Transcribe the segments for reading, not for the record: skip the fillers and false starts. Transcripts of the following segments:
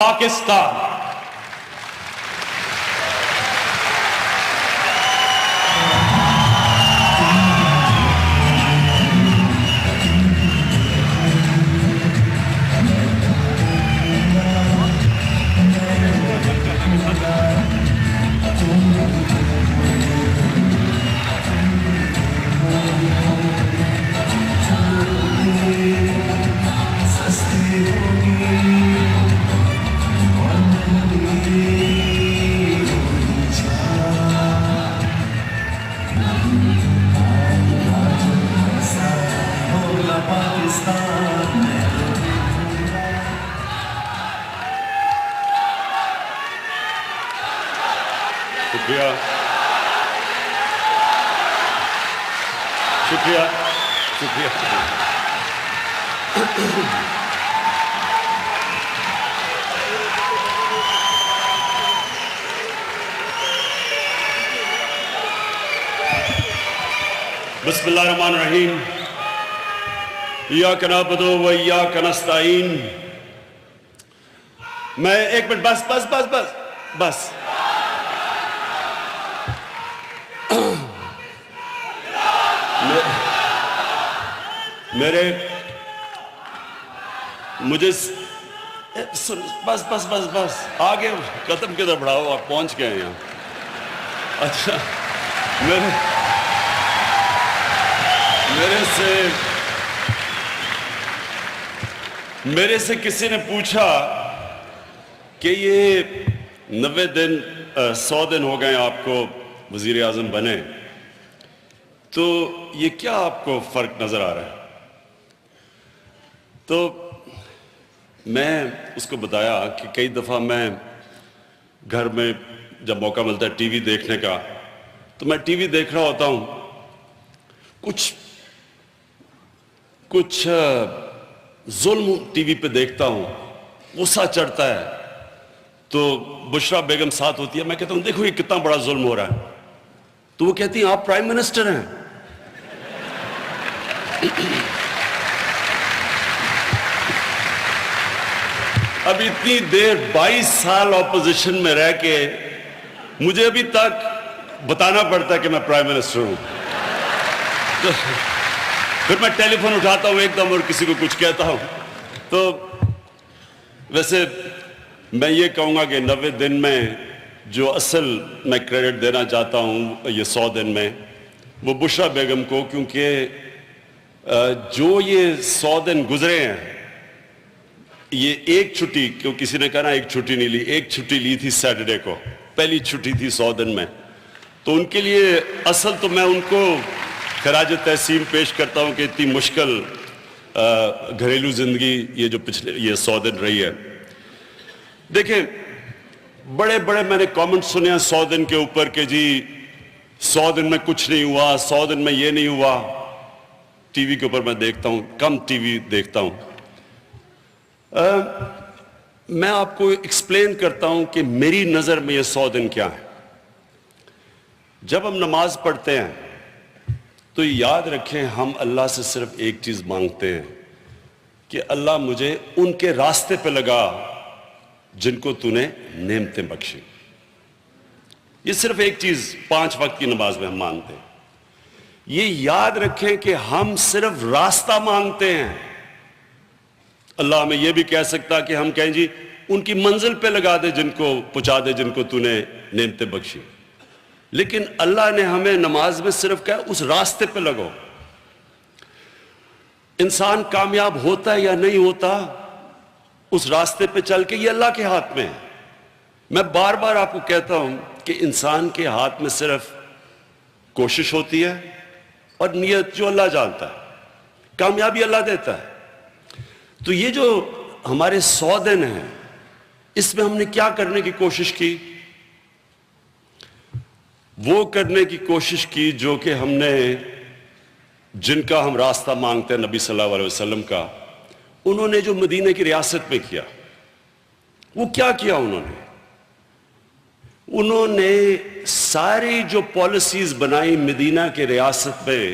پاکستان شکریہ شکریہ شکریہ بسم اللہ الرحمن الرحیم ایاک نعبد و ایاک نستعین. میں ایک منٹ بس بس بس بس بس مجھے بس بس بس بس آگے قدم کدھر بڑھاؤ، آپ پہنچ گئے ہیں یہاں. اچھا میرے سے کسی نے پوچھا کہ یہ 90 دن 100 دن ہو گئے آپ کو وزیر اعظم بنے، تو یہ کیا آپ کو فرق نظر آ رہا ہے؟ تو میں اس کو بتایا کہ کئی دفعہ میں گھر میں جب موقع ملتا ہے ٹی وی دیکھنے کا، تو میں ٹی وی دیکھ رہا ہوتا ہوں، کچھ ظلم ٹی وی پہ دیکھتا ہوں، غصہ چڑھتا ہے، تو بشرا بیگم ساتھ ہوتی ہے، میں کہتا ہوں دیکھو یہ کتنا بڑا ظلم ہو رہا ہے، تو وہ کہتی ہیں آپ پرائم منسٹر ہیں. اب اتنی دیر 22 سال اپوزیشن میں رہ کے مجھے ابھی تک بتانا پڑتا ہے کہ میں پرائم منسٹر ہوں. پھر میں ٹیلی فون اٹھاتا ہوں ایک دم اور کسی کو کچھ کہتا ہوں. تو ویسے میں یہ کہوں گا کہ 90 دن میں جو اصل میں کریڈٹ دینا چاہتا ہوں یہ 100 دن میں وہ بشرا بیگم کو، کیونکہ جو یہ 100 دن گزرے ہیں، یہ ایک چھٹی، کیوں کسی نے کہا نا ایک چھٹی نہیں لی، ایک چھٹی لی تھی سیٹرڈے کو، پہلی چھٹی تھی 100 دن میں. تو ان کے لیے اصل تو میں ان کو خراج تحسین پیش کرتا ہوں کہ اتنی مشکل گھریلو زندگی یہ جو پچھلے یہ 100 دن رہی ہے. دیکھیں بڑے بڑے میں نے کامنٹ سنے ہیں 100 دن کے اوپر کہ جی 100 دن میں کچھ نہیں ہوا، 100 دن میں یہ نہیں ہوا. ٹی وی کے اوپر میں دیکھتا ہوں، کم ٹی وی دیکھتا ہوں. میں آپ کو ایکسپلین کرتا ہوں کہ میری نظر میں یہ 100 دن کیا ہے. جب ہم نماز پڑھتے ہیں تو یاد رکھیں ہم اللہ سے صرف ایک چیز مانگتے ہیں کہ اللہ مجھے ان کے راستے پہ لگا جن کو تو نے نعمتیں بخشی. یہ صرف ایک چیز 5 وقت کی نماز میں ہم مانگتے ہیں. یہ یاد رکھیں کہ ہم صرف راستہ مانگتے ہیں. اللہ ہمیں یہ بھی کہہ سکتا کہ ہم کہیں جی ان کی منزل پہ لگا دے، جن کو پہنچا دے جن کو تو نے نعمتیں بخشی. لیکن اللہ نے ہمیں نماز میں صرف کہا اس راستے پہ لگو. انسان کامیاب ہوتا ہے یا نہیں ہوتا اس راستے پہ چل کے، یہ اللہ کے ہاتھ میں ہے. میں بار بار آپ کو کہتا ہوں کہ انسان کے ہاتھ میں صرف کوشش ہوتی ہے اور نیت جو اللہ جانتا ہے. کامیابی اللہ دیتا ہے. تو یہ جو ہمارے 100 دن ہیں اس میں ہم نے کیا کرنے کی کوشش کی؟ وہ کرنے کی کوشش کی جو کہ ہم نے، جن کا ہم راستہ مانگتے ہیں نبی صلی اللہ علیہ وسلم کا، انہوں نے جو مدینہ کی ریاست میں کیا. وہ کیا کیا انہوں نے ساری جو پالیسیز بنائی مدینہ کے ریاست میں،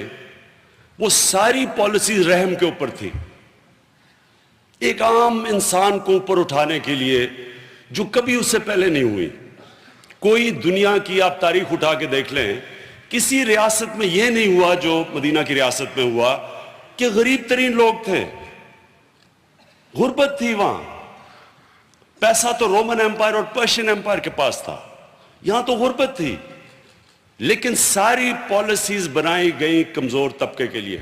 وہ ساری پالیسیز رحم کے اوپر تھی. ایک عام انسان کو اوپر اٹھانے کے لیے جو کبھی اس سے پہلے نہیں ہوئی. کوئی دنیا کی آپ تاریخ اٹھا کے دیکھ لیں, کسی ریاست میں یہ نہیں ہوا جو مدینہ کی ریاست میں ہوا کہ غریب ترین لوگ تھے, غربت تھی وہاں. پیسہ تو رومن ایمپائر اور پرشین ایمپائر کے پاس تھا, یہاں تو غربت تھی, لیکن ساری پالیسیز بنائی گئی کمزور طبقے کے لیے.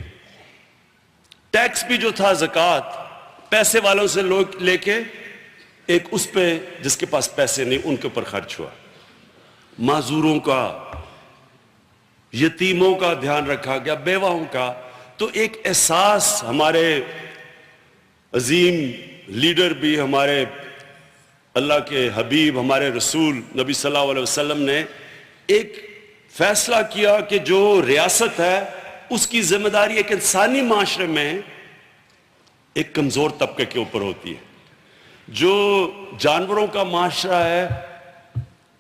ٹیکس بھی جو تھا زکوٰۃ پیسے والوں سے لوگ لے کے ایک اس پہ جس کے پاس پیسے نہیں ان کے اوپر خرچ ہوا. معذوروں کا, یتیموں کا دھیان رکھا گیا, بیواؤں کا. تو ایک احساس ہمارے عظیم لیڈر بھی, ہمارے اللہ کے حبیب, ہمارے رسول نبی صلی اللہ علیہ وسلم نے ایک فیصلہ کیا کہ جو ریاست ہے اس کی ذمہ داری ایک انسانی معاشرے میں ایک کمزور طبقے کے اوپر ہوتی ہے. جو جانوروں کا معاشرہ ہے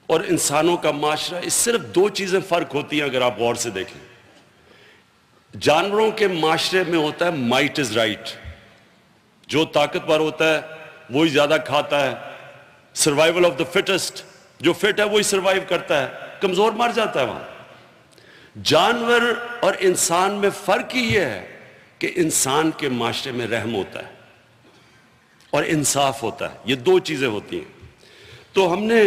اور انسانوں کا معاشرہ, اس صرف دو چیزیں فرق ہوتی ہیں اگر آپ غور سے دیکھیں. جانوروں کے معاشرے میں ہوتا ہے مائٹ از رائٹ, جو طاقتور ہوتا ہے وہی زیادہ کھاتا ہے, سروائیول آف دا فٹسٹ, جو فٹ ہے وہی سروائیو کرتا ہے, کمزور مر جاتا ہے وہاں. جانور اور انسان میں فرق ہی یہ ہے کہ انسان کے معاشرے میں رحم ہوتا ہے اور انصاف ہوتا ہے, یہ دو چیزیں ہوتی ہیں. تو ہم نے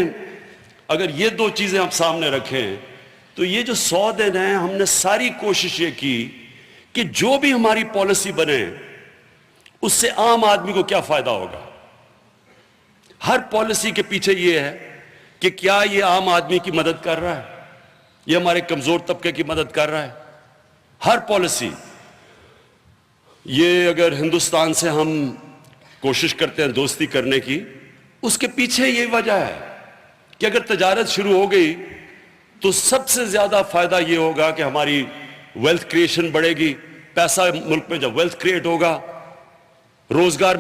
اگر یہ دو چیزیں آپ سامنے رکھیں تو یہ جو 100 دن ہیں ہم نے ساری کوشش یہ کی کہ جو بھی ہماری پالیسی بنے اس سے عام آدمی کو کیا فائدہ ہوگا. ہر پالیسی کے پیچھے یہ ہے کہ کیا یہ عام آدمی کی مدد کر رہا ہے, یہ ہمارے کمزور طبقے کی مدد کر رہا ہے. ہر پالیسی, یہ اگر ہندوستان سے ہم کوشش کرتے ہیں دوستی کرنے کی, اس کے پیچھے یہ وجہ ہے کہ اگر تجارت شروع ہو گئی تو سب سے زیادہ فائدہ یہ ہوگا کہ ہماری ویلتھ کریشن بڑھے گی. پیسہ ملک میں جب ویلتھ کریٹ ہوگا, روزگار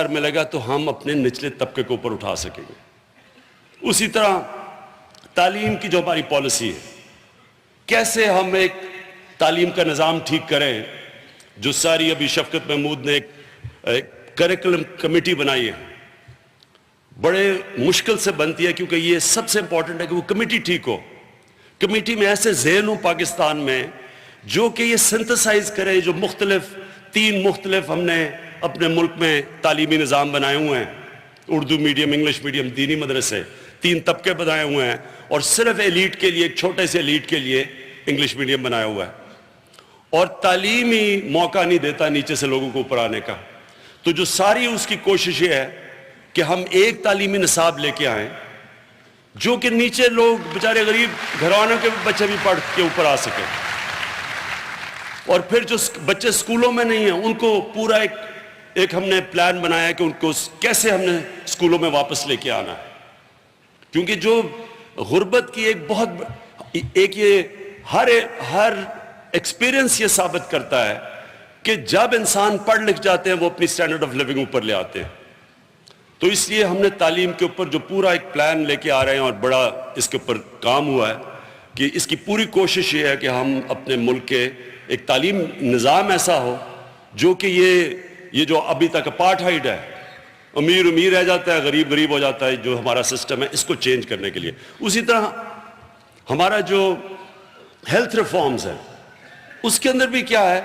ملے گا تو ہم اپنے نچلے طبقے کو اوپر اٹھا سکیں گے. اسی طرح تعلیم کی جو ہماری پالیسی ہے, کیسے ہم ایک تعلیم کا نظام ٹھیک کریں, جو ساری ابھی شفقت محمود نے ایک کریکولم کمیٹی بنائی ہے, بڑے مشکل سے بنتی ہے کیونکہ یہ سب سے امپورٹنٹ ہے کہ وہ کمیٹی ٹھیک ہو. کمیٹی میں ایسے ذہن ہوں پاکستان میں جو کہ یہ سنتھسائز کرے, جو تین مختلف ہم نے اپنے ملک میں تعلیمی نظام بنائے ہوئے ہیں, اردو میڈیم, انگلش میڈیم, دینی مدرسے, 3 طبقے بنائے ہوئے ہیں, اور صرف ایلیٹ کے لیے, ایک چھوٹے سے ایلیٹ کے لیے انگلش میڈیم بنایا ہوا ہے. اور تعلیمی موقع نہیں دیتا نیچے سے لوگوں کو اوپر آنے کا. تو جو ساری اس کی کوشش یہ ہے کہ ہم ایک تعلیمی نصاب لے کے آئیں جو کہ نیچے لوگ بیچارے غریب گھرانوں کے بچے بھی پڑھ کے اوپر آ سکیں, اور پھر جو بچے سکولوں میں نہیں ہیں ان کو پورا ایک ہم نے پلان بنایا کہ ان کو کیسے ہم نے سکولوں میں واپس لے کے آنا ہے. کیونکہ جو غربت کی ایک یہ ہر ایکسپیرینس یہ ثابت کرتا ہے کہ جب انسان پڑھ لکھ جاتے ہیں وہ اپنی سٹینڈرڈ آف لیونگ اوپر لے آتے ہیں. تو اس لیے ہم نے تعلیم کے اوپر جو پورا ایک پلان لے کے آ رہے ہیں, اور بڑا اس کے اوپر کام ہوا ہے کہ اس کی پوری کوشش یہ ہے کہ ہم اپنے ملک کے ایک تعلیم نظام ایسا ہو جو کہ یہ جو ابھی تک اپارٹھائیڈ ہے, امیر رہ جاتا ہے, غریب ہو جاتا ہے, جو ہمارا سسٹم ہے, اس کو چینج کرنے کے لیے. اسی طرح ہمارا جو ہیلتھ ریفارمز ہے اس کے اندر بھی کیا ہے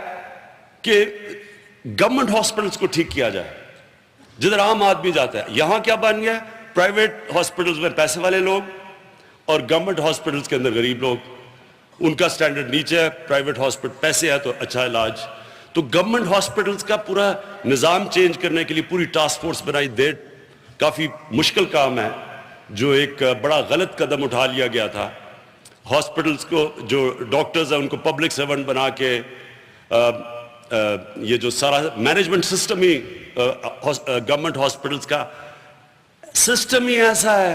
کہ گورنمنٹ ہاسپٹلز کو ٹھیک کیا جائے جدھر عام آدمی جاتا ہے. یہاں کیا بن گیا, پرائیویٹ ہاسپٹلز میں پیسے والے لوگ اور گورنمنٹ ہاسپٹلز کے اندر غریب لوگ, ان کا سٹینڈرڈ نیچے ہے. پرائیویٹ ہاسپٹل پیسے ہے تو اچھا علاج. تو گورنمنٹ ہاسپٹلز کا پورا نظام چینج کرنے کے لیے پوری ٹاسک فورس بنائی. کافی مشکل کام ہے, جو ایک بڑا غلط قدم اٹھا لیا گیا تھا. ہاسپٹلز کو, جو ڈاکٹرز ہیں ان کو پبلک سرونٹ بنا کے یہ جو سارا مینجمنٹ سسٹم ہی گورنمنٹ ہاسپٹلز کا سسٹم ہی ایسا ہے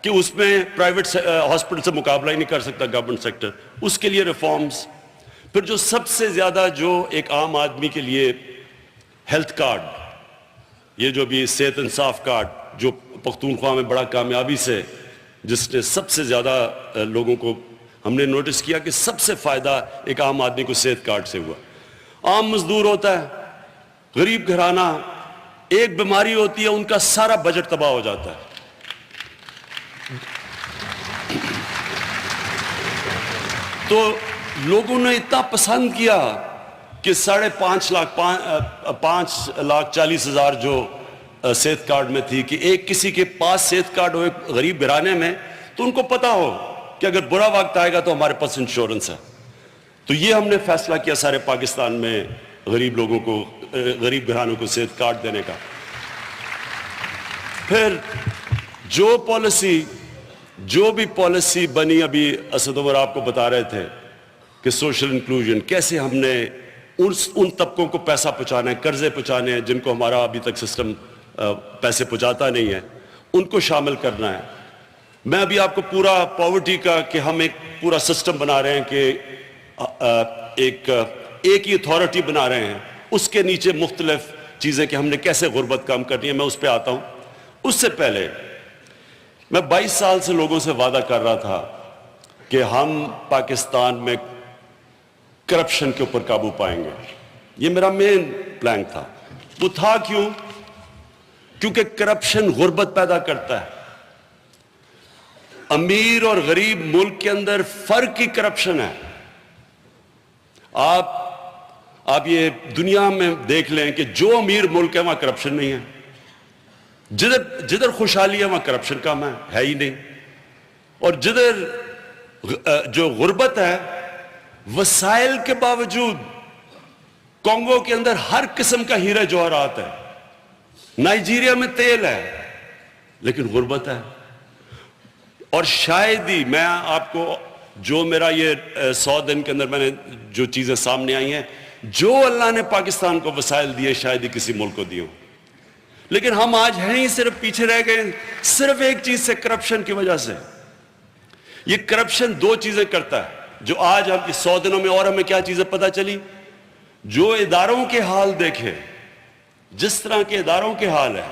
کہ اس میں پرائیویٹ ہاسپٹل سے مقابلہ ہی نہیں کر سکتا گورنمنٹ سیکٹر. اس کے لیے ریفارمز. پھر جو سب سے زیادہ جو ایک عام آدمی کے لیے ہیلتھ کارڈ, یہ جو بھی صحت انصاف کارڈ جو پختونخوا میں بڑا کامیابی سے, جس نے سب سے زیادہ لوگوں کو ہم نے نوٹس کیا کہ سب سے فائدہ ایک عام آدمی کو صحت کارڈ سے ہوا. عام مزدور ہوتا ہے, غریب گھرانہ, ایک بیماری ہوتی ہے ان کا سارا بجٹ تباہ ہو جاتا ہے. تو لوگوں نے اتنا پسند کیا کہ 5,40,000 جو صحت کارڈ میں تھی کہ ایک کسی کے پاس صحت کارڈ ہو ایک غریب گھرانے میں تو ان کو پتا ہو کہ اگر برا وقت آئے گا تو ہمارے پاس انشورنس ہے. تو یہ ہم نے فیصلہ کیا سارے پاکستان میں غریب لوگوں کو غریب گھرانوں کو صحت کارڈ دینے کا. پھر جو بھی پالیسی بنی, ابھی اسد عمر آپ کو بتا رہے تھے کہ سوشل انکلوژن کیسے ہم نے ان طبقوں کو پیسہ پہنچانا ہے, قرضے پہنچانے ہیں جن کو ہمارا ابھی تک سسٹم پیسے پہنچاتا نہیں ہے, ان کو شامل کرنا ہے. میں ابھی آپ کو پورا پاورٹی کا کہ ہم ایک پورا سسٹم بنا رہے ہیں کہ ایک ہی اتھارٹی بنا رہے ہیں, اس کے نیچے مختلف چیزیں کہ ہم نے کیسے غربت کم کرنی ہے, میں اس پہ آتا ہوں. اس سے پہلے میں 22 سال سے لوگوں سے وعدہ کر رہا تھا کہ ہم پاکستان میں کرپشن کے اوپر قابو پائیں گے. یہ میرا مین پلان تھا. وہ تھا کیوں؟ کیونکہ کرپشن غربت پیدا کرتا ہے. امیر اور غریب ملک کے اندر فرق ہی کرپشن ہے. آپ یہ دنیا میں دیکھ لیں کہ جو امیر ملک ہے وہاں کرپشن نہیں ہے, جدھر خوشحالی ہے وہاں کرپشن کم ہے ہی نہیں. اور جدھر جو غربت ہے, وسائل کے باوجود کانگو کے اندر ہر قسم کا ہیرا جواہرات ہے, نائجیریا میں تیل ہے, لیکن غربت ہے. اور شاید ہی میں آپ کو جو میرا یہ 100 دن کے اندر میں نے جو چیزیں سامنے آئی ہیں, جو اللہ نے پاکستان کو وسائل دیے شاید ہی کسی ملک کو دیے. لیکن ہم آج ہیں ہی صرف پیچھے رہ گئے, صرف ایک چیز سے, کرپشن کی وجہ سے. یہ کرپشن 2 چیزیں کرتا ہے جو آج ہم اس 100 دنوں میں, اور ہمیں کیا چیزیں پتہ چلی. جو اداروں کے حال دیکھے, جس طرح کے اداروں کے حال ہے,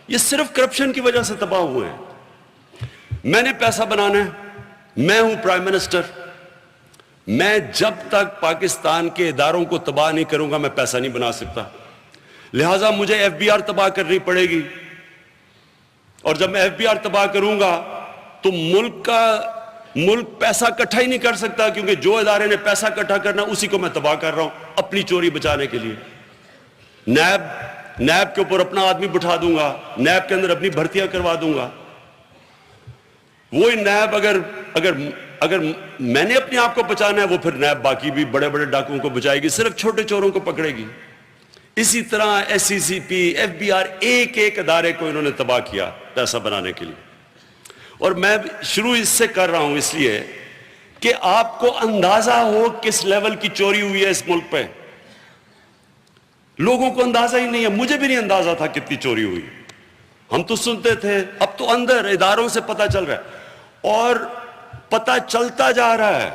یہ صرف کرپشن کی وجہ سے تباہ ہوئے ہیں. میں نے پیسہ بنانا ہے, میں ہوں پرائم منسٹر, میں جب تک پاکستان کے اداروں کو تباہ نہیں کروں گا میں پیسہ نہیں بنا سکتا. لہٰذا مجھے ایف بی آر تباہ کرنی پڑے گی, اور جب میں ایف بی آر تباہ کروں گا تو ملک پیسہ اکٹھا ہی نہیں کر سکتا, کیونکہ جو ادارے نے پیسہ اکٹھا کرنا اسی کو میں تباہ کر رہا ہوں اپنی چوری بچانے کے لیے. نیب کے اوپر اپنا آدمی بٹھا دوں گا, نیب کے اندر اپنی بھرتیاں کروا دوں گا. وہی نیب اگر میں نے اپنے آپ کو بچانا ہے, وہ پھر نیب باقی بھی بڑے بڑے ڈاکوؤں کو بچائے گی, صرف چھوٹے چوروں کو پکڑے گی. اسی طرح S C C P, F B R, ایک ادارے کو انہوں نے تباہ کیا پیسہ بنانے کے لیے. اور میں شروع اس سے کر رہا ہوں اس لیے کہ آپ کو اندازہ ہو کس لیول کی چوری ہوئی ہے اس ملک پہ. لوگوں کو اندازہ ہی نہیں ہے, مجھے بھی نہیں اندازہ تھا کتنی چوری ہوئی. ہم تو سنتے تھے, اب تو اندر اداروں سے پتہ چل رہا ہے, اور پتہ چلتا جا رہا ہے.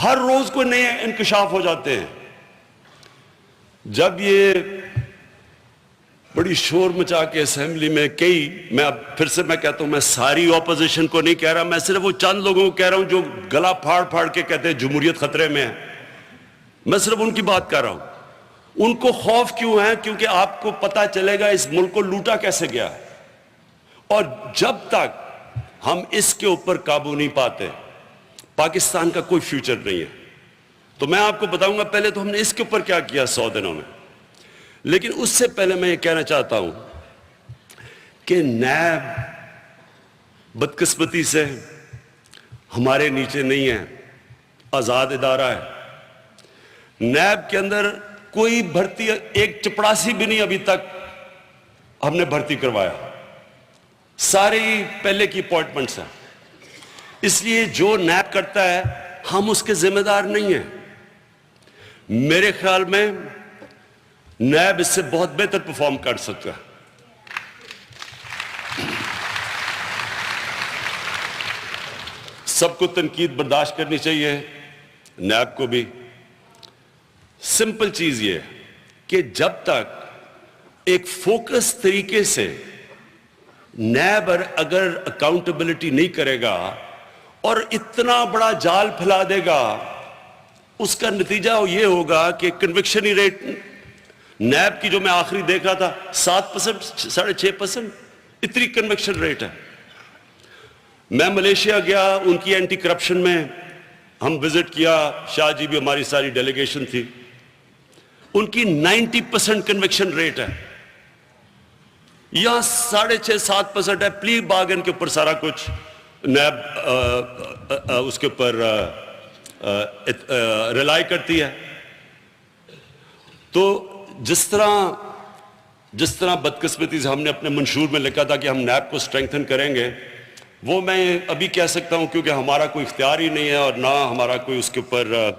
ہر روز کو نئے انکشاف ہو جاتے ہیں. جب یہ بڑی شور مچا کے اسمبلی میں میں اب پھر سے میں کہتا ہوں, میں ساری اپوزیشن کو نہیں کہہ رہا, میں صرف وہ چند لوگوں کو کہہ رہا ہوں جو گلا پھاڑ پھاڑ کے کہتے ہیں جمہوریت خطرے میں ہے. میں صرف ان کی بات کر رہا ہوں. ان کو خوف کیوں ہے؟ کیونکہ آپ کو پتا چلے گا اس ملک کو لوٹا کیسے گیا ہے, اور جب تک ہم اس کے اوپر قابو نہیں پاتے پاکستان کا کوئی فیوچر نہیں ہے. تو میں آپ کو بتاؤں گا پہلے تو ہم نے اس کے اوپر کیا کیا 100 دنوں میں. لیکن اس سے پہلے میں یہ کہنا چاہتا ہوں کہ نیب بدقسمتی سے ہمارے نیچے نہیں ہے, آزاد ادارہ ہے. نیب کے اندر کوئی بھرتی, ایک چپڑاسی بھی نہیں ابھی تک ہم نے بھرتی کروایا, ساری پہلے کی اپوائنٹمنٹس ہیں. اس لیے جو نیب کرتا ہے ہم اس کے ذمہ دار نہیں ہیں. میرے خیال میں نیب اس سے بہت بہتر پرفارم کر سکتا ہے. سب کو تنقید برداشت کرنی چاہیے, نیب کو بھی. سمپل چیز یہ کہ جب تک ایک فوکس طریقے سے نیب اگر اکاؤنٹیبلٹی نہیں کرے گا اور اتنا بڑا جال پھیلا دے گا, اس کا نتیجہ یہ ہوگا کہ کنوکشن ریٹ نیب کی جو میں آخری دیکھ رہا تھا 7%, 6.5%, اتنی کنویکشن ریٹ ہے. میں ملیشیا گیا, ان کی اینٹی کرپشن میں ہم وزٹ کیا, شاہ جی بھی ہماری ساری ڈیلیگیشن تھی, ان کی 90% کنویکشن ریٹ ہے. یہاں 6.5-7% ہے. پلی بارگن کے اوپر سارا کچھ نیب اس کے اوپر ریلائی کرتی ہے. تو جس طرح بدقسمتی سے ہم نے اپنے منشور میں لکھا تھا کہ ہم نیب کو سٹرینگتھن کریں گے, وہ میں ابھی کہہ سکتا ہوں کیونکہ ہمارا کوئی اختیار ہی نہیں ہے اور نہ ہمارا کوئی اس کے اوپر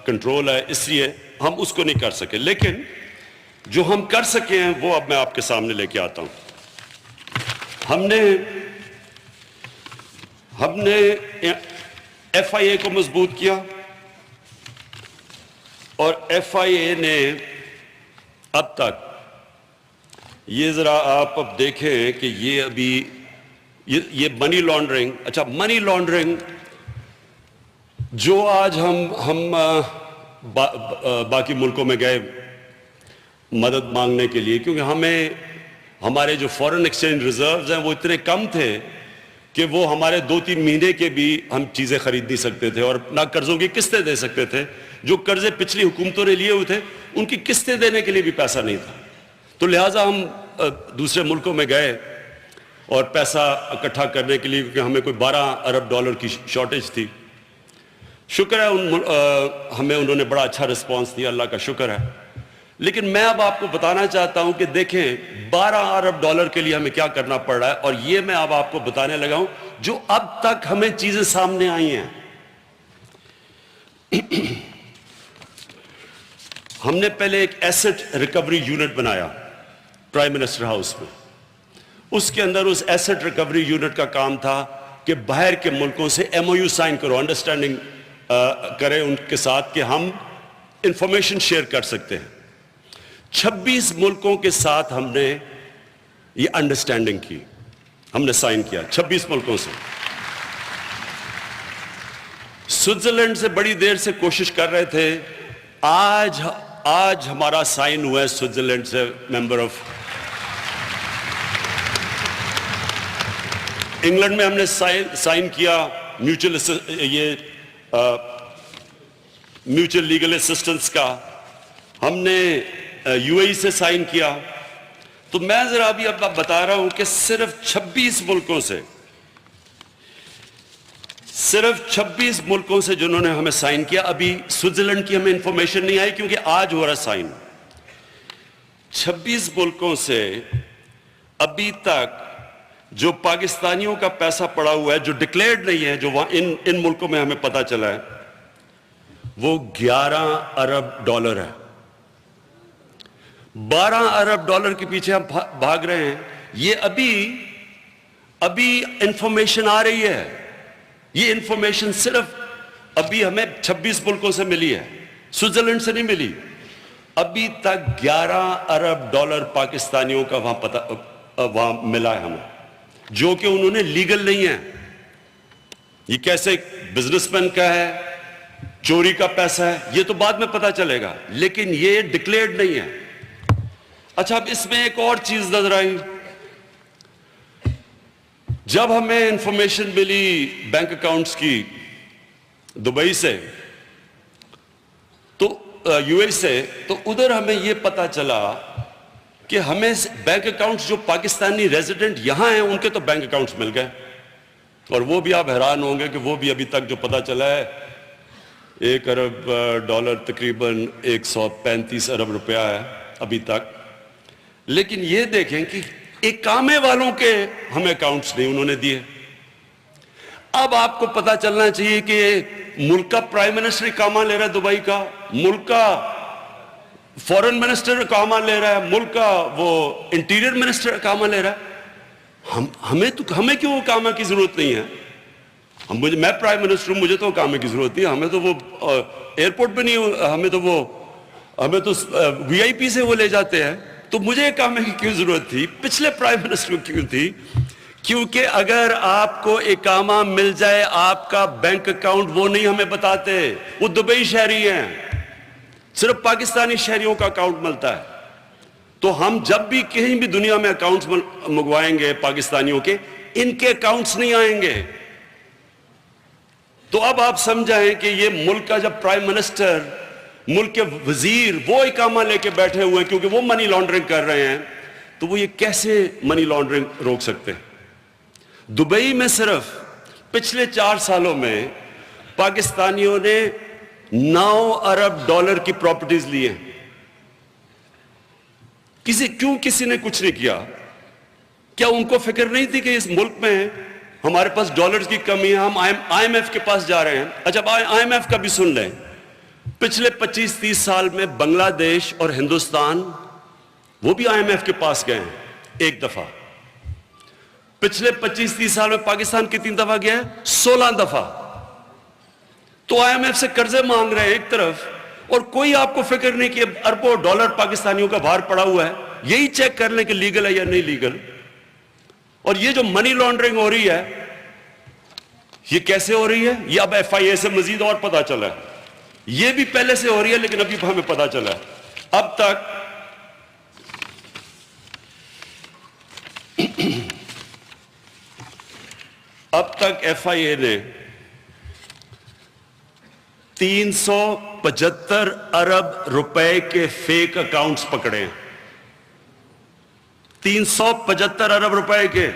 کنٹرول ہے, اس لیے ہم اس کو نہیں کر سکے. لیکن جو ہم کر سکے ہیں وہ اب میں آپ کے سامنے لے کے آتا ہوں. ہم نے ایف آئی اے کو مضبوط کیا, اور ایف آئی اے نے اب تک یہ ذرا آپ اب دیکھیں کہ یہ ابھی یہ منی لانڈرنگ, اچھا منی لانڈرنگ جو آج ہم باقی ملکوں میں گئے مدد مانگنے کے لیے, کیونکہ ہمارے جو فورن ایکسچینج ریزروز ہیں وہ اتنے کم تھے کہ وہ ہمارے 2-3 مہینے کے بھی ہم چیزیں خرید نہیں سکتے تھے, اور نہ قرضوں کی قسطیں دے سکتے تھے. جو قرضے پچھلی حکومتوں نے لیے ہوئے تھے ان کی قسطیں دینے کے لیے بھی پیسہ نہیں تھا. تو لہٰذا ہم دوسرے ملکوں میں گئے اور پیسہ اکٹھا کرنے کے لیے, کیونکہ ہمیں کوئی $12 ارب کی شارٹیج تھی. شکر ہے ہمیں انہوں نے بڑا اچھا رسپانس دیا, اللہ کا شکر ہے. لیکن میں اب آپ کو بتانا چاہتا ہوں کہ دیکھیں $12 ارب کے لیے ہمیں کیا کرنا پڑ رہا ہے, اور یہ میں اب آپ کو بتانے لگا ہوں جو اب تک ہمیں چیزیں سامنے آئی ہیں. ہم نے پہلے ایک ایسٹ ریکوری یونٹ بنایا پرائم منسٹر ہاؤس میں. اس کے اندر اس ایسٹ ریکوری یونٹ کا کام تھا کہ باہر کے ملکوں سے ایم او یو سائن کرو, انڈرسٹینڈنگ کریں ان کے ساتھ کہ ہم انفارمیشن شیئر کر سکتے ہیں. 26 ملکوں کے ساتھ ہم نے یہ انڈرسٹینڈنگ کی, ہم نے سائن کیا 26 ملکوں سے. سوئٹزرلینڈ سے بڑی دیر سے کوشش کر رہے تھے, آج ہمارا سائن ہوا ہے سوئٹزرلینڈ سے, ممبر آف انگلینڈ میں ہم نے سائن کیا میوچل لیگل اسسٹنس کا, ہم نے یو اے ای سے سائن کیا. تو میں ذرا ابھی اب بتا رہا ہوں کہ صرف 26 ملکوں سے جنہوں نے ہمیں سائن کیا. ابھی سوئٹزرلینڈ کی ہمیں انفارمیشن نہیں آئی کیونکہ آج ہو رہا سائن. 26 ملکوں سے ابھی تک جو پاکستانیوں کا پیسہ پڑا ہوا ہے جو ڈکلیئرڈ نہیں ہے, جو وہاں ان ملکوں میں ہمیں پتا چلا ہے, وہ $11 ارب ہے. $12 ارب کے پیچھے ہم بھاگ رہے ہیں. یہ ابھی انفارمیشن آ رہی ہے. یہ انفارمیشن صرف ابھی ہمیں 26 ملکوں سے ملی ہے, سوئٹزرلینڈ سے نہیں ملی. ابھی تک $11 ارب پاکستانیوں کا وہاں ملا ہے ہمیں, جو کہ انہوں نے لیگل نہیں ہے. یہ کیسے بزنس مین کا ہے, چوری کا پیسہ ہے, یہ تو بعد میں پتا چلے گا, لیکن یہ ڈکلیئرڈ نہیں ہے. اچھا, اب اس میں ایک اور چیز نظر آئی. جب ہمیں انفارمیشن ملی بینک اکاؤنٹس کی دبئی سے, تو یو اے سے, تو ادھر ہمیں یہ پتا چلا کہ ہمیں بینک اکاؤنٹس جو پاکستانی ریزیڈنٹ یہاں ہیں ان کے تو بینک اکاؤنٹس مل گئے. اور وہ بھی آپ حیران ہوں گے کہ وہ بھی ابھی تک جو پتا چلا ہے $1 ارب تقریباً 135 ارب روپیہ ہے ابھی تک. لیکن یہ دیکھیں کہ اقامے والوں کے ہمیں اکاؤنٹس نہیں انہوں نے دیے. اب آپ کو پتا چلنا چاہیے کہ ملک کا پرائم منسٹر اقامہ لے رہا ہے دبئی کا, ملک کا فورن منسٹر اقامہ لے رہا ہے, ملک کا وہ انٹیریئر منسٹر اقامہ لے رہا ہے. ہمیں کیوں اقامہ کی ضرورت نہیں ہے؟ میں پرائم منسٹر ہوں, مجھے تو اقامے کی ضرورت نہیں. ہمیں تو وہ ایئرپورٹ پہ نہیں, ہمیں تو وی آئی پی سے وہ لے جاتے ہیں. تو مجھے اقامے کی کیوں ضرورت تھی؟ پچھلے پرائم منسٹر کو کیوں تھی؟ کیونکہ اگر آپ کو اقامہ مل جائے, آپ کا بینک اکاؤنٹ وہ نہیں ہمیں بتاتے, وہ دبئی شہری ہیں. صرف پاکستانی شہریوں کا اکاؤنٹ ملتا ہے. تو ہم جب بھی کہیں بھی دنیا میں اکاؤنٹس منگوائیں گے پاکستانیوں کے, ان کے اکاؤنٹس نہیں آئیں گے. تو اب آپ سمجھائیں کہ یہ ملک کا جب پرائم منسٹر, ملک کے وزیر وہ اقامہ لے کے بیٹھے ہوئے ہیں کیونکہ وہ منی لانڈرنگ کر رہے ہیں, تو وہ یہ کیسے منی لانڈرنگ روک سکتے ہیں؟ دبئی میں صرف پچھلے 4 سالوں میں پاکستانیوں نے 9 ارب ڈالر کی پراپرٹیز لی ہیں. کسی نے کچھ نہیں کیا؟ کیا ان کو فکر نہیں تھی کہ اس ملک میں ہمارے پاس ڈالرز کی کمی ہے, ہم آئی ایم ایف کے پاس جا رہے ہیں. اچھا آئی ایم ایف کا بھی سن لیں. پچھلے 25-30 سال میں بنگلہ دیش اور ہندوستان وہ بھی آئی ایم ایف کے پاس گئے ہیں 1 دفعہ. پچھلے 25-30 سال میں پاکستان کتنی دفعہ گیا ہے؟ 16 دفعہ. تو آئی ایم ایف سے قرضے مانگ رہے ہیں ایک طرف, اور کوئی آپ کو فکر نہیں کہ اربوں ڈالر پاکستانیوں کا باہر پڑا ہوا ہے, یہی چیک کر لیں کہ لیگل ہے یا نہیں لیگل. اور یہ جو منی لانڈرنگ ہو رہی ہے یہ کیسے ہو رہی ہے؟ یہ اب ایف آئی اے سے مزید اور پتا چلا ہے. یہ بھی پہلے سے ہو رہی ہے لیکن ابھی ہمیں پتا چلا ہے. اب تک ایف آئی اے نے 375 ارب روپے کے فیک اکاؤنٹس پکڑے ہیں. 375 ارب روپے کے.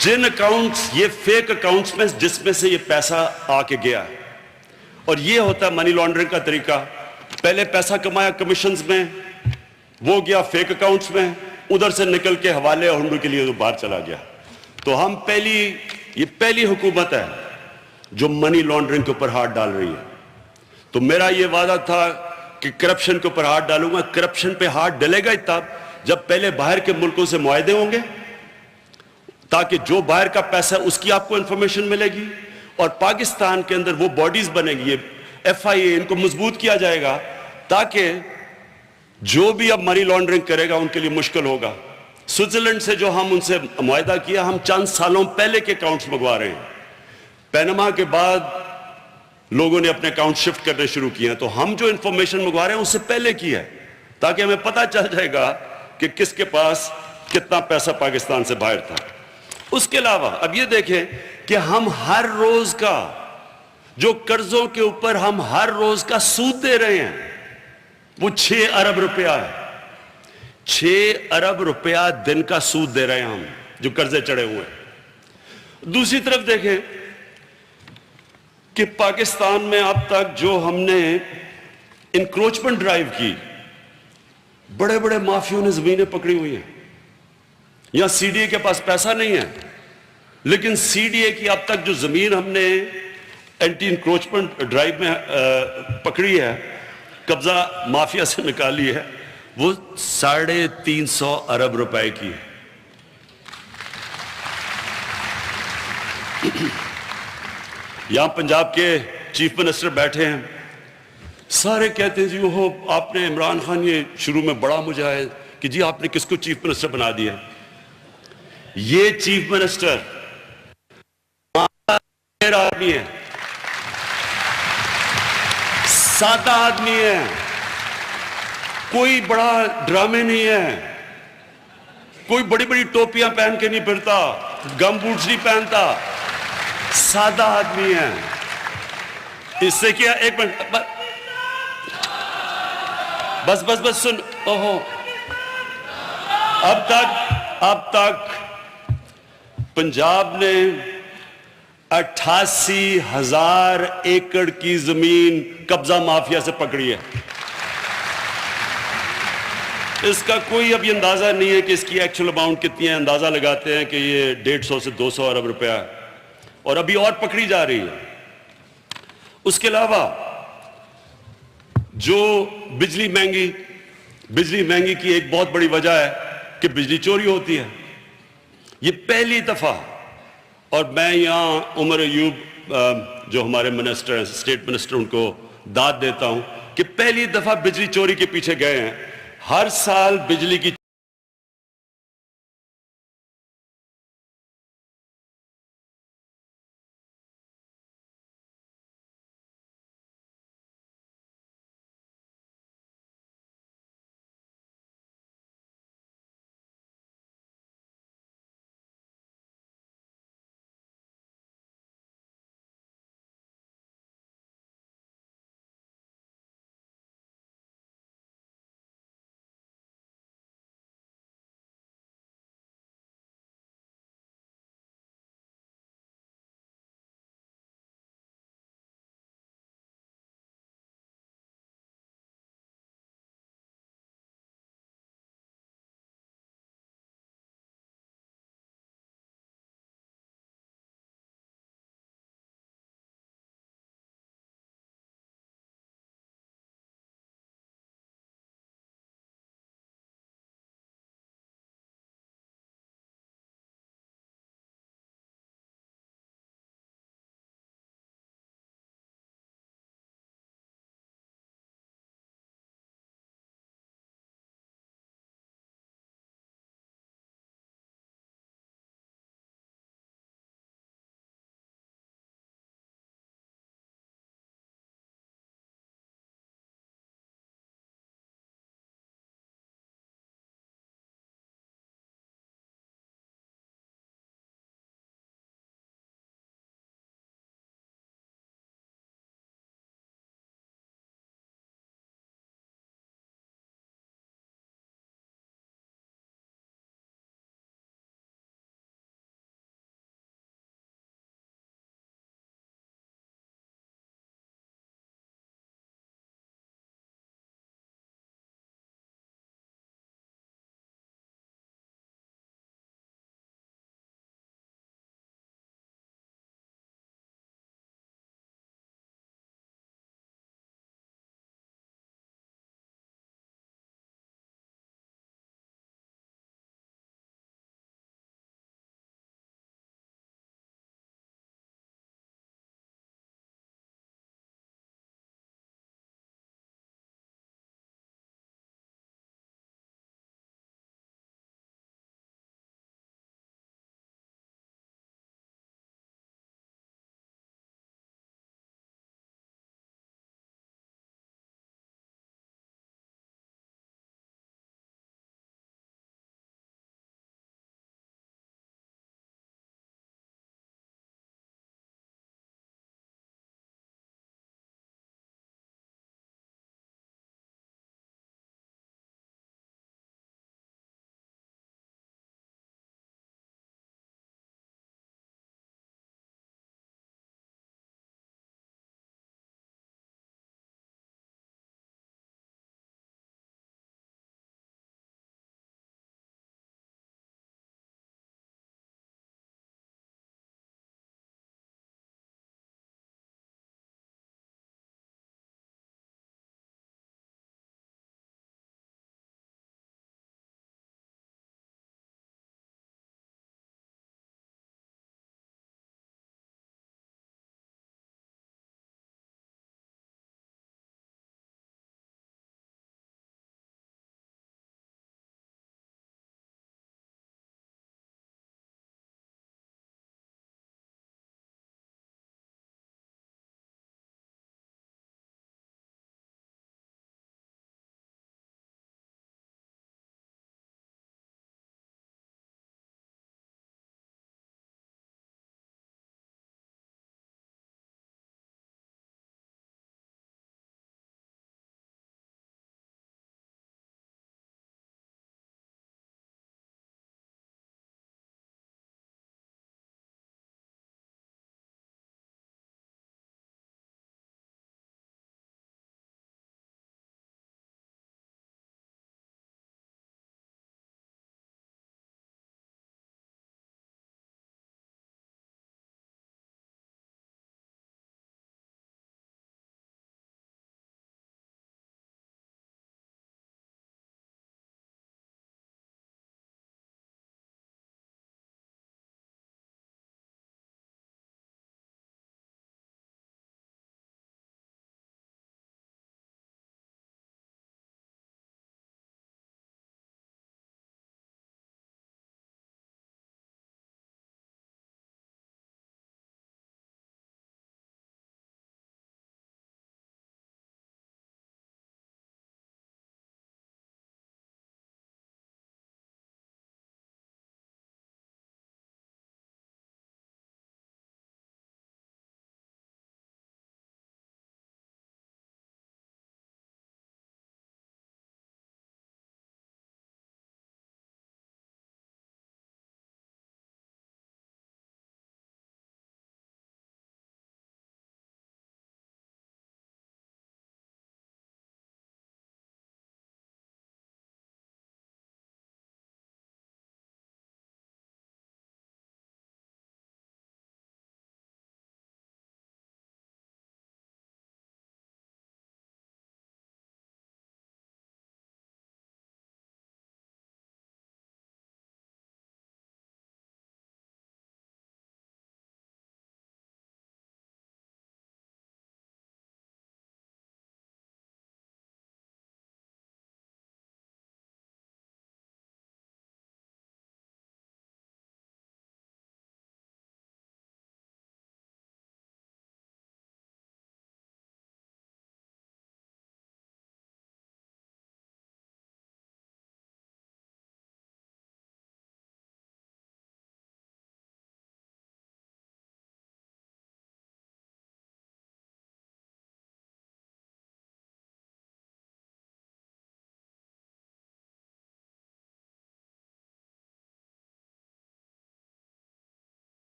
جن اکاؤنٹس, یہ فیک اکاؤنٹس میں جس میں سے یہ پیسہ آ کے گیا ہے. اور یہ ہوتا ہے منی لانڈرنگ کا طریقہ. پہلے پیسہ کمایا کمیشنز میں, وہ گیا فیک اکاؤنٹس میں, ادھر سے نکل کے حوالے اور ہنڈو کے لیے باہر چلا گیا. تو ہم یہ پہلی حکومت ہے جو منی لانڈرنگ کے اوپر ہاتھ ڈال رہی ہے. تو میرا یہ وعدہ تھا کہ کرپشن کے اوپر ہاتھ ڈالوں گا. کرپشن پہ ہاتھ ڈلے گا تب جب پہلے باہر کے ملکوں سے معاہدے ہوں گے, تاکہ جو باہر کا پیسہ اس کی آپ کو انفارمیشن ملے گی, اور پاکستان کے اندر وہ باڈیز بنے گی, یہ ایف آئی اے, ان کو مضبوط کیا جائے گا تاکہ جو بھی اب منی لانڈرنگ کرے گا ان کے لیے مشکل ہوگا. سوئٹزرلینڈ سے جو ہم ان سے معاہدہ کیا, ہم چند سالوں پہلے کے اکاؤنٹس منگوا رہے ہیں. پینما کے بعد لوگوں نے اپنے اکاؤنٹ شفٹ کرنے شروع کیے ہیں, تو ہم جو انفارمیشن منگوا رہے ہیں اس سے پہلے کی ہے, تاکہ ہمیں پتہ چل جائے گا کہ کس کے پاس کتنا پیسہ پاکستان سے باہر تھا. اس کے علاوہ اب یہ دیکھیں کہ ہم ہر روز کا جو قرضوں کے اوپر ہم ہر روز کا سود دے رہے ہیں وہ 6 ارب روپیہ ہے. 6 ارب روپیہ دن کا سود دے رہے ہیں ہم جو قرضے چڑھے ہوئے ہیں. دوسری طرف دیکھیں کہ پاکستان میں اب تک جو ہم نے انکروچمنٹ ڈرائیو کی, بڑے بڑے مافیوں نے زمینیں پکڑی ہوئی ہیں. یہاں سی ڈی اے کے پاس پیسہ نہیں ہے, لیکن سی ڈی اے کی اب تک جو زمین ہم نے اینٹی انکروچمنٹ ڈرائیو میں پکڑی ہے, قبضہ مافیا سے نکالی ہے, وہ 350 ارب روپے کی ہے. یہاں پنجاب کے چیف منسٹر بیٹھے ہیں, سارے کہتے ہیں جی وہ آپ نے عمران خان, یہ شروع میں بڑا مجھے ہے کہ جی آپ نے کس کو چیف منسٹر بنا دیا. یہ چیف منسٹر آدمی ہے, سادہ آدمی ہے, کوئی بڑا ڈرامے نہیں ہے, کوئی بڑی بڑی ٹوپیاں پہن کے نہیں پھرتا, گم بوٹس نہیں پہنتا, سادہ آدمی ہے. اس سے کیا, ایک منٹ بس سن. اوہو, اب تک پنجاب نے 88,000 ایکڑ کی زمین قبضہ مافیا سے پکڑی ہے. اس کا کوئی ابھی اندازہ نہیں ہے کہ اس کی ایکچوئل اماؤنٹ کتنی ہے. اندازہ لگاتے ہیں کہ یہ 150 سے 200 ارب روپیہ ہے, اور ابھی اور پکڑی جا رہی ہے. اس کے علاوہ جو بجلی مہنگی کی ایک بہت بڑی وجہ ہے کہ بجلی چوری ہوتی ہے. یہ پہلی دفعہ, اور میں یہاں عمر ایوب جو ہمارے منسٹر ہیں, اسٹیٹ منسٹر, ان کو داد دیتا ہوں کہ پہلی دفعہ بجلی چوری کے پیچھے گئے ہیں. ہر سال بجلی کی